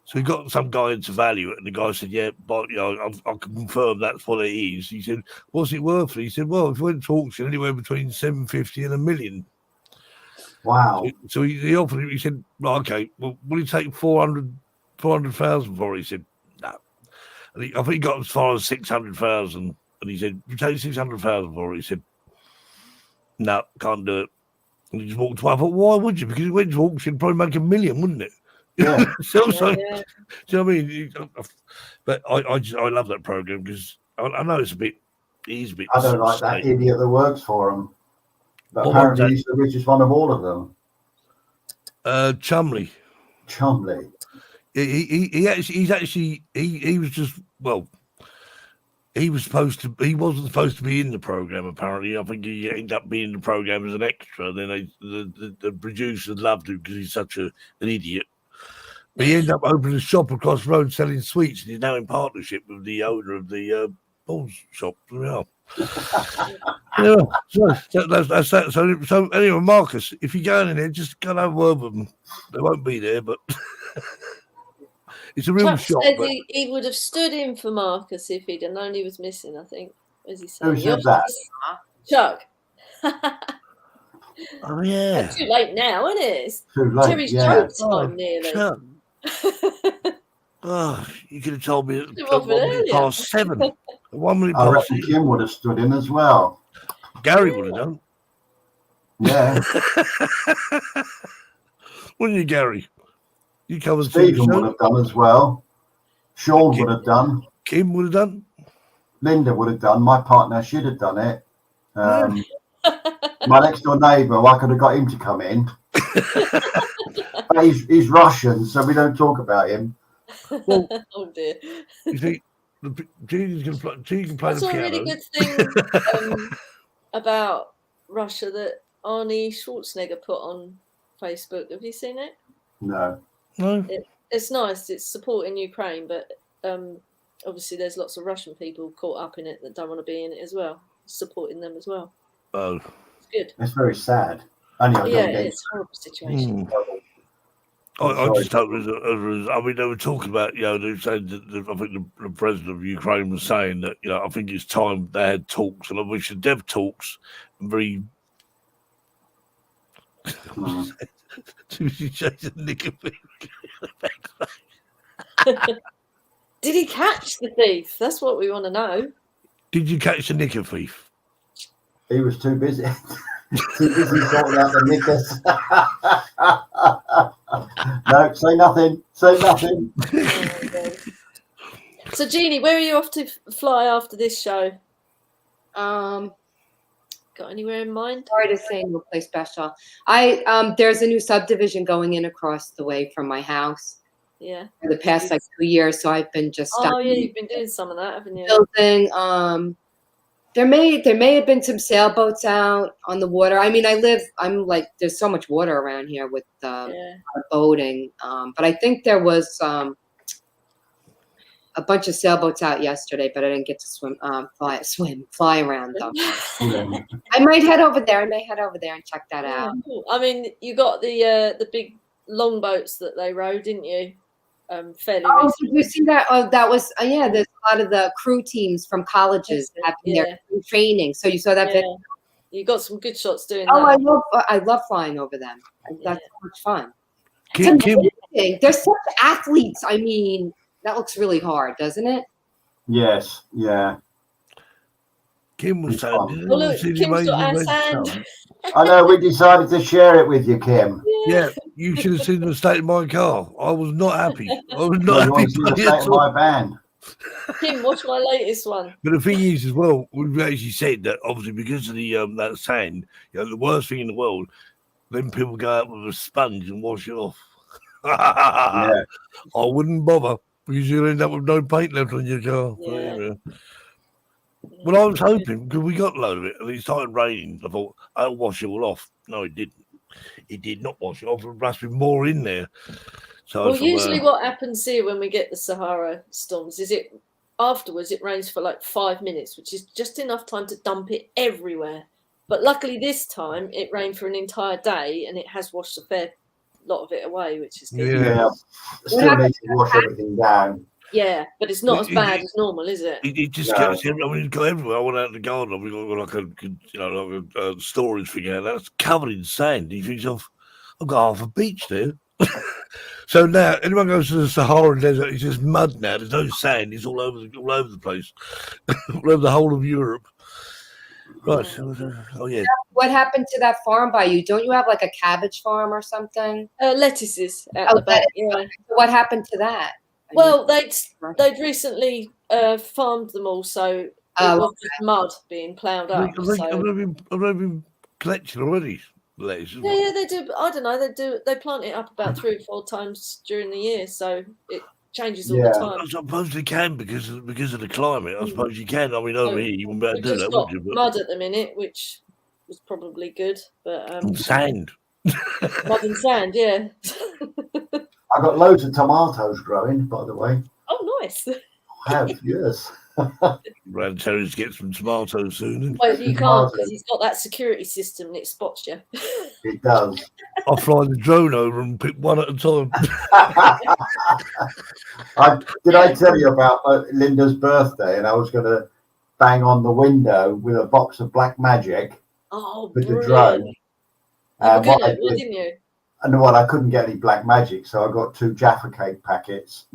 So he got some guy in to value it, and the guy said, "Yeah, but I can confirm that's what it is." He said, "What's it worth?" He said, "Well, if we went to auction, anywhere between $750,000 and $1 million." Wow. So he offered him. He said, "Well, okay, well, will you take 400,000 for it?" He said, "No." And I think he got as far as 600,000, and he said, "You take 600,000 for it?" He said, "No, can't do it." And he just walked away. I thought, why would you? Because he went to auction, it'd probably make $1 million, wouldn't it? Yeah. Do you know what I mean? But I love that program because I know he's a bit. I don't like that idiot that works for him. But apparently he's the richest one of all of them. Chumley. He was just, well, he wasn't supposed to be in the program, apparently. I think he ended up being in the program as an extra. Then the producers loved him because he's such an idiot. But he ended up opening a shop across the road selling sweets, and he's now in partnership with the owner of the balls shop. Yeah. Yeah, so that's that. So anyway, Marcus, if you're going in there, just go and have a word with them. They won't be there, but it's a real Chuck shop. said he would have stood in for Marcus if he'd known he was missing, I think. As he said. Who said that? Chuck. Oh yeah. It's too late now, isn't it? It's too late. Terry's joke time nearly. Chuck. Oh, you could have told me at 7:01. 1 minute I past. reckon Kim would have stood in as well. Gary would have done. Yeah. Wouldn't you, Gary? You covered Stephen would have done as well. Sean would have done. Kim would have done. Linda would have done. My partner should have done it. My next door neighbour, I could have got him to come in. But he's Russian, so we don't talk about him. Well, oh dear. You see, Jeanne can play the piano. That's a really good thing about Russia that Arnie Schwarzenegger put on Facebook. Have you seen it? No. It's nice. It's supporting Ukraine, but obviously there's lots of Russian people caught up in it that don't want to be in it as well, supporting them as well. Oh. It's good. It's very sad. Anyway, it's a horrible situation. I just hope, I mean, they were talking about, they were saying that I think the president of Ukraine was saying that, I think it's time they had talks, and we should have talks and very. Did he catch the thief? That's what we want to know. Did you catch the knicker thief? He was too busy. Too busy sorting out the knickers. No, say nothing. Say nothing. So, Jeannie, where are you off to fly after this show? Got anywhere in mind? Sorry to say, no place special. There's a new subdivision going in across the way from my house. Yeah. For the past 2 years, so I've been just. Oh yeah, you've been doing some of that, haven't you? Building. There may have been some sailboats out on the water. I mean, I'm like, there's so much water around here with boating. But I think there was a a bunch of sailboats out yesterday, but I didn't get to fly around them. I might head over there. And check that out. Cool. I mean, you got the big longboats that they rode, didn't you? Fairly recently. Did you see that? Oh, that was yeah. There's a lot of the crew teams from colleges having their training. So you saw that video? You got some good shots doing that. Oh, I love flying over them. That's so much fun. Kim, they're such athletes. I mean, that looks really hard, doesn't it? Yes, yeah. Kim was saying, well, look, Kim's got our sand. I know, we decided to share it with you, Kim. Yeah, you should have seen the state of my car. I was not happy. I was not happy. The state of my van. Kim, what's my latest one? But the thing is, as well, we've actually said that obviously because of the that sand, the worst thing in the world, then people go out with a sponge and wash it off. I wouldn't bother because you'll end up with no paint left on your car. Yeah. Well, I was hoping because we got a load of it and it started raining. I thought I'll wash it all off. No, it didn't. It did not wash it off. There must be more in there. So usually what happens here when we get the Sahara storms is it afterwards it rains for like 5 minutes, which is just enough time to dump it everywhere. But luckily this time it rained for an entire day and it has washed a fair lot of it away, which is good. Yeah, still need to wash everything down. Yeah, but it's not as bad as normal, is it? It just gets, I mean, it got everywhere. I went out in the garden. We got like a storage thing out that's covered in sand. You think I've got half a beach there. So now anyone goes to the Sahara Desert, it's just mud now. There's no sand. It's all over the place, all over the whole of Europe. Right. Oh yeah. What happened to that farm by you? Don't you have like a cabbage farm or something? Lettuces out the back. Yeah. What happened to that? Well, they'd recently farmed them all, so it was just mud being ploughed up. I've been collecting already. Yeah, they do. I don't know. They plant it up about 3 or 4 times during the year, so it changes all the time. I suppose they can because of the climate. I suppose you can. I mean, over here you wouldn't be able to do that, would you? But mud at the minute, which was probably good, but sand. Mud and sand, yeah. I've got loads of tomatoes growing, by the way. Oh, nice. I have, yes. Brad Terry's get some tomatoes soon. Well, you can't because he's got that security system and it spots you. It does. I'll fly the drone over and pick one at a time. Did I tell you about Linda's birthday? And I was going to bang on the window with a box of Black Magic with the drone. Didn't you? And I couldn't get any Black Magic, so I got 2 Jaffa Cake packets.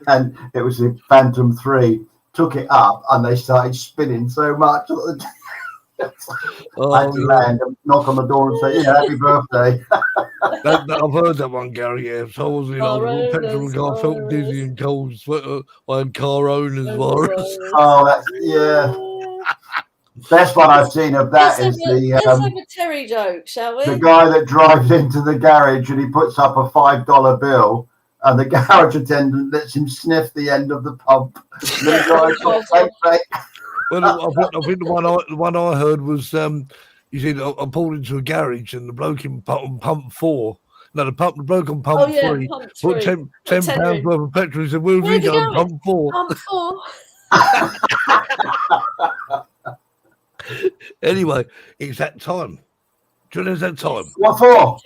And it was a Phantom 3. Took it up, and they started spinning so much. I had to land and knock on the door and say, "Yeah, happy birthday." I've heard that one, Gary. Yeah, so I was petrol car, felt dizzy and cold. Sweater. I had car owners virus. Oh, that's Best one I've seen of that is let's have a Terry joke, shall we? The guy that drives into the garage and he puts up a $5 bill, and the garage attendant lets him sniff the end of the pump. Well, I think the one I heard was he said I pulled into a garage and the bloke in pump 4. No, the bloke on pump 3 put 10 pounds worth of petrol. He said, "Where's he going? Pump 4." Pump 4. Anyway, it's that time. Do you know it's that time? What for?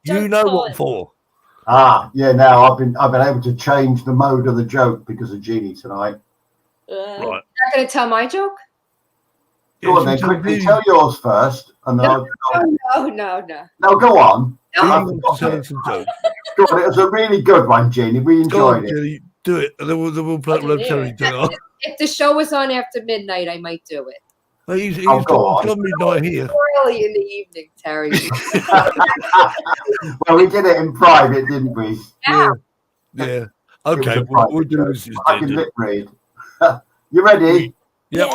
You know what for? Yeah. Now I've been able to change the mode of the joke because of Jeannie tonight. Right. You're not going to tell my joke? Go on then, quickly tell yours first, and then No, No, go on. Go on, it was a really good one, Jeannie. We enjoyed it. Jenny, do it, and then we'll play Terry do it. If the show was on after midnight, I might do it. Well, he's got midnight here. Early in the evening, Terry. Well, we did it in private, didn't we? Yeah. Okay, we'll do this instead. I can lip read. You ready? Yep.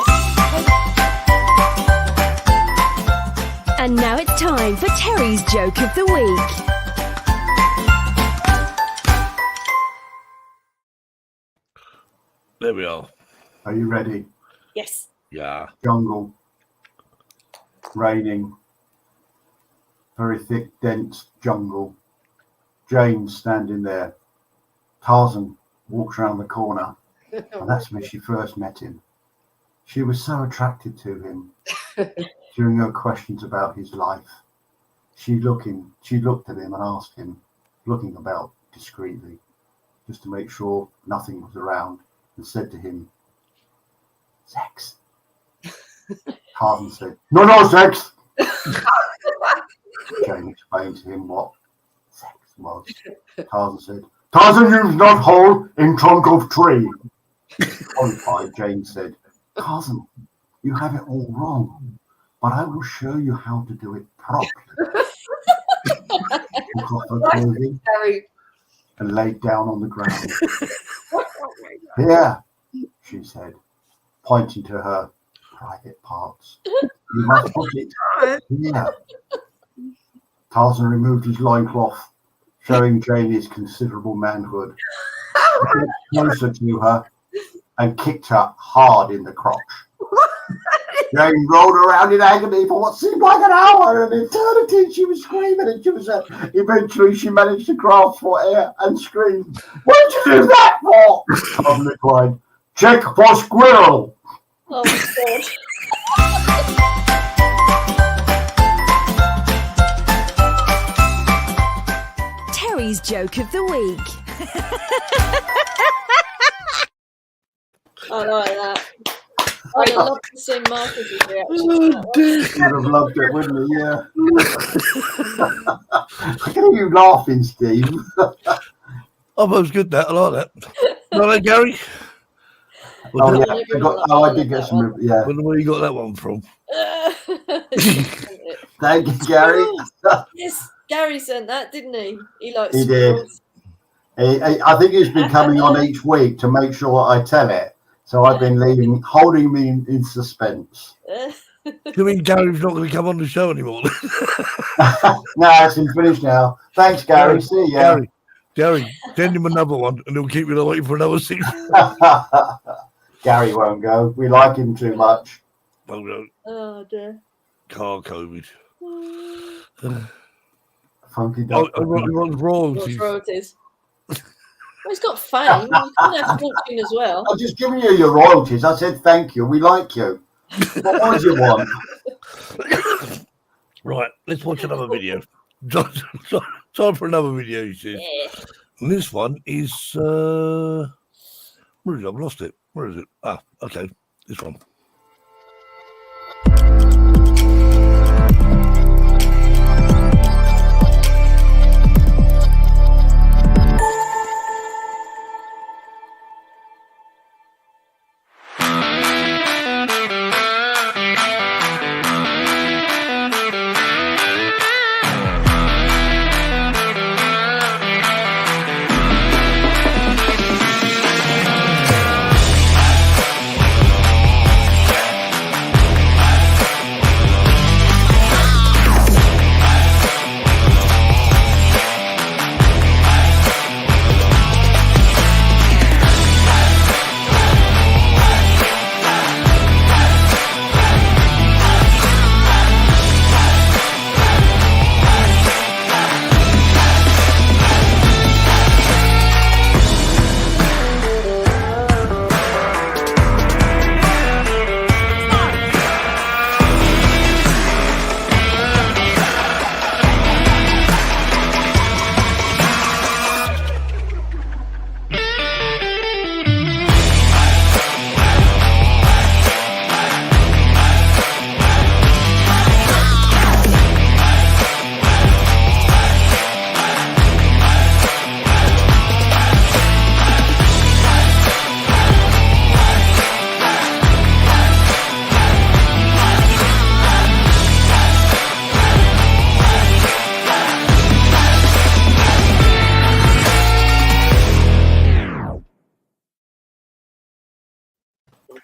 And now it's time for Terry's joke of the week. There we are. Are you ready? Yes. Yeah. Jungle. Raining. Very thick, dense jungle. Jane standing there. Tarzan, walks around the corner, and that's when she first met him. She was so attracted to him. During her questions about his life, she looked at him and asked him, looking about discreetly, just to make sure nothing was around, and said to him, "Sex." Tarzan said, No sex." Jane explained to him what sex was. Tarzan said, "Tarzan use not hole in trunk of tree." Horrified, Jane said, "Tarzan, you have it all wrong, but I will show you how to do it properly." Took off her clothing and laid down on the ground. "Here," she said, pointing to her private parts. "You must put it here." Tarzan removed his loincloth, showing Jane his considerable manhood. He got closer to her and kicked her hard in the crotch. Jane rolled around in agony for what seemed like an hour, an eternity. She was screaming, and eventually she managed to grasp for air and scream, "What did you do that for?" Tarzan replied, "Check for squirrel." Oh my God. Terry's joke of the week. I like that. I'd have loved to see Marcus's reaction. You'd have loved it, wouldn't you? Yeah. Look at you laughing, Steve. Oh, that was good. That I like that. Right, Gary. I did get some. Yeah. Where you got that one from? Thank you, Gary. Yes, Gary sent that, didn't he? He He did. I think he's been coming on each week to make sure I tell it. So I've been holding me in suspense. You mean Gary's not going to come on the show anymore? No, it's finished now. Thanks, Gary. See ya. Gary, send him another one, and he'll keep you waiting for another season. Gary won't go. We like him too much. Oh dear. Car COVID. Funky Oh, doctor. he wants royalties. Royalties. Well, he's got fame. You can have fortune as well. I'm just giving you your royalties. I said thank you. We like you. What more do you want? Right, let's watch another video. Time for another video, he says. Yeah. And this one is where is it? I've lost it. Where is it? Ah, okay. This one.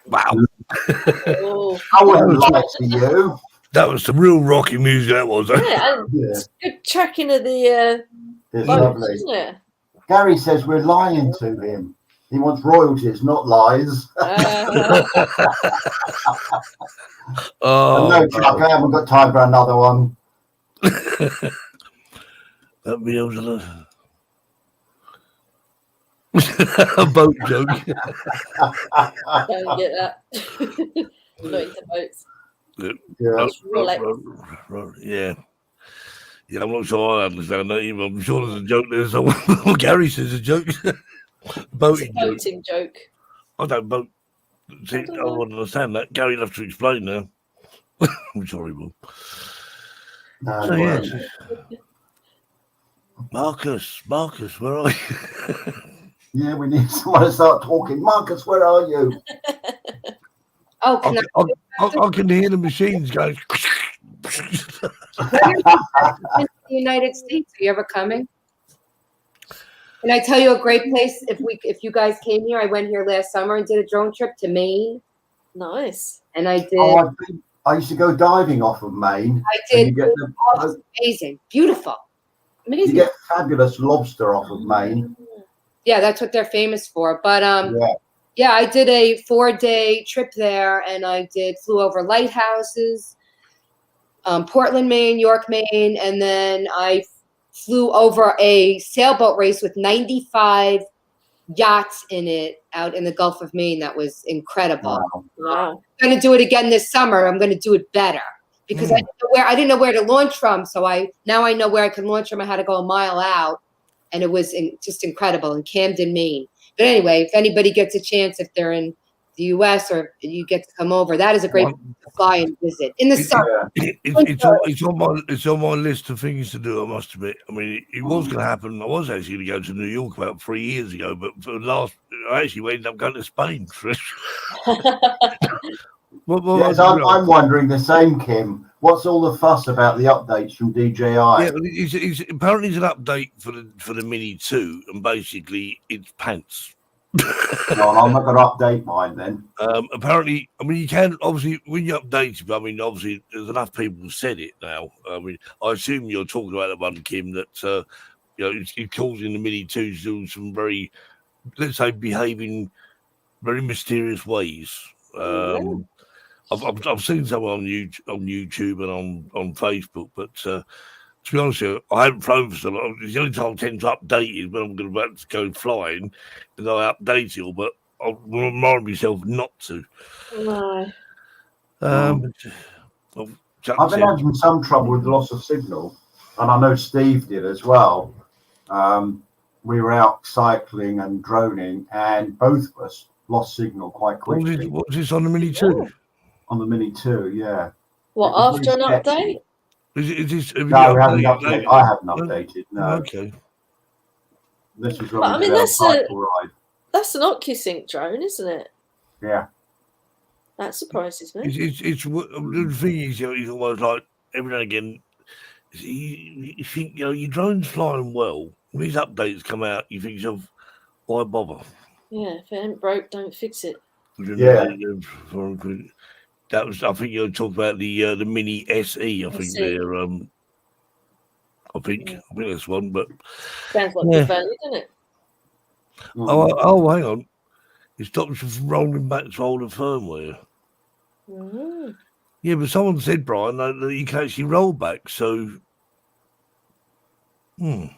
Wow. Oh. I wouldn't lie to you. That was some real rocky music, that was. Yeah, and it's good tracking of the It's boats, lovely. isn't it? Gary says we're lying to him. He wants royalties, not lies. Oh, No, Chuck, I haven't got time for another one. that video's a lot. A boat joke. Don't get that. Not into boats. Yeah. Yeah. Yeah, I'm not sure I understand that either. I'm sure there's a joke there somewhere. Gary says a joke. Boating joke. Boating joke. I don't boat. See, I don't understand that. Gary will have to explain now. I'm sorry, Will. No, So, yeah. Marcus, where are you? Yeah, we need someone to start talking. Marcus, where are you? Oh, can I can hear the machines going. the United States? Are you ever coming? Can I tell you a great place? If you guys came here, I went here last summer and did a drone trip to Maine. Nice. And I did. Oh, I used to go diving off of Maine. I did. It was amazing, beautiful, amazing. You get fabulous lobster off of Maine. Yeah, that's what they're famous for. But yeah, I did a 4-day trip there, and I flew over lighthouses, Portland, Maine, York, Maine, and then I flew over a sailboat race with 95 yachts in it out in the Gulf of Maine. That was incredible. Wow. I'm going to do it again this summer. I'm going to do it better because I didn't know where to launch from. So now I know where I can launch from. I had to go a mile out, and it was just incredible in Camden, Maine. But anyway, if anybody gets a chance, if they're in the U.S. or you get to come over, that is a great place to fly and visit in the summer. It's on my list of things to do, I must admit. I mean, it was going to happen. I was actually going to go to New York about 3 years ago, but I actually ended up going to Spain. Yes, I'm wondering the same, Kim. What's all the fuss about the updates from DJI? Yeah, apparently it's an update for the Mini 2, and basically it's pants. No, I'm not going to update mine then. Apparently, I mean, you can obviously when you update it. I mean, obviously, there's enough people who said it now. I mean, I assume you're talking about the one, Kim, that it's causing the Mini 2 to do some very, let's say, behaving very mysterious ways. I've seen some on YouTube and on Facebook, but to be honest with you, I haven't flown for so long. The only time I tend to update is when I'm about to go flying, and I update it all, but I'll remind myself not to. No. I've been having some trouble with loss of signal, and I know Steve did as well. We were out cycling and droning, and both of us lost signal quite quickly. What's this on the Mini 2? On the Mini 2, yeah. What, after an update? Is this? No, we haven't updated. I haven't updated. No. Okay. This was But, I mean, that's an OcuSync drone, isn't it? Yeah. That surprises me. It's the thing is, it's almost like every now and again, you think your drone's flying well. When these updates come out, you think yourself, why bother? Yeah, if it ain't broke, don't fix it. Yeah. That was. I think you're talking about the Mini SE. I think they're. I think that's one, but sounds like good value, doesn't it? Oh, hang on! It stops you from rolling back to older firmware. Mm-hmm. Yeah, but someone said, Brian, that you can actually roll back. So, yeah.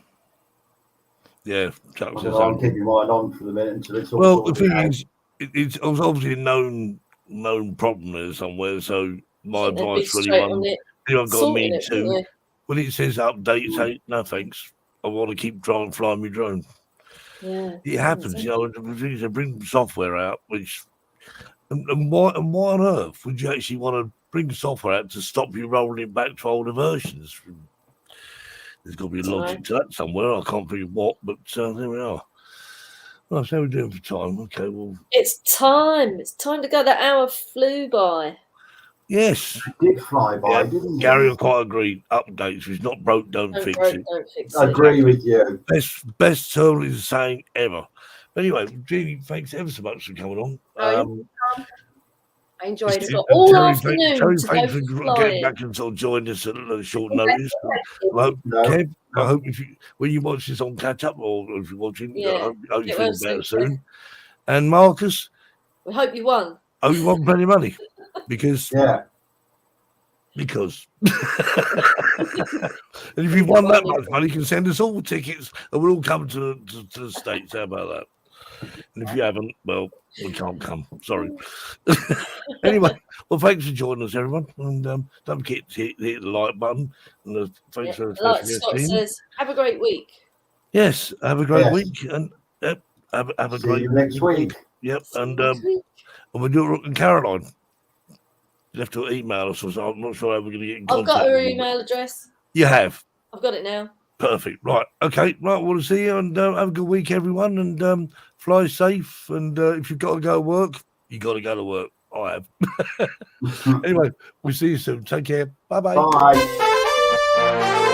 I'll keep your mind on for the minute until it's all. Well, the thing is, it's obviously a known problem there somewhere. So my advice for anyone got a Mini 2, when it says update, say no thanks. I want to keep trying to fly my drone. Yeah, it happens. The things they bring software out, which and why on earth would you actually want to bring software out to stop you rolling it back to older versions? There's got to be a logic to that somewhere. I can't think of what, but there we are. Well, so we're doing for time. Okay, well, it's time. It's time to go. That hour flew by. Yes, it did fly by, didn't it? Gary, I quite agree. Updates. If it's not broke, don't fix it. I agree with you. Best totally the same ever. Anyway, Jeanne, thanks ever so much for coming on. I enjoyed it. All afternoon. Thanks for getting back and sort of joining us at a short notice. Kev, I hope when you watch this on catch up or if you're watching, I hope you feel better soon. And Marcus, we hope you won. I hope you won plenty of money because. And if you've won that much money, you can send us all tickets and we'll all come to the States. How about that? And if you haven't, well, we can't come. Sorry. Anyway, well, thanks for joining us, everyone. And don't forget to hit the like button. And thanks for like Scott says, have a great week. Yes, have a great week. And have a See great you next week. Yep. And we'll do it with Caroline. You have to email us, or so I'm not sure how we're going to get in contact. I've got her email address. You have? I've got it now. Perfect. Right. Okay. Right. We'll see you, and have a good week, everyone, and fly safe. And if you've got to go to work, you got to go to work. I have. Anyway, we'll see you soon. Take care. Bye-bye. Bye.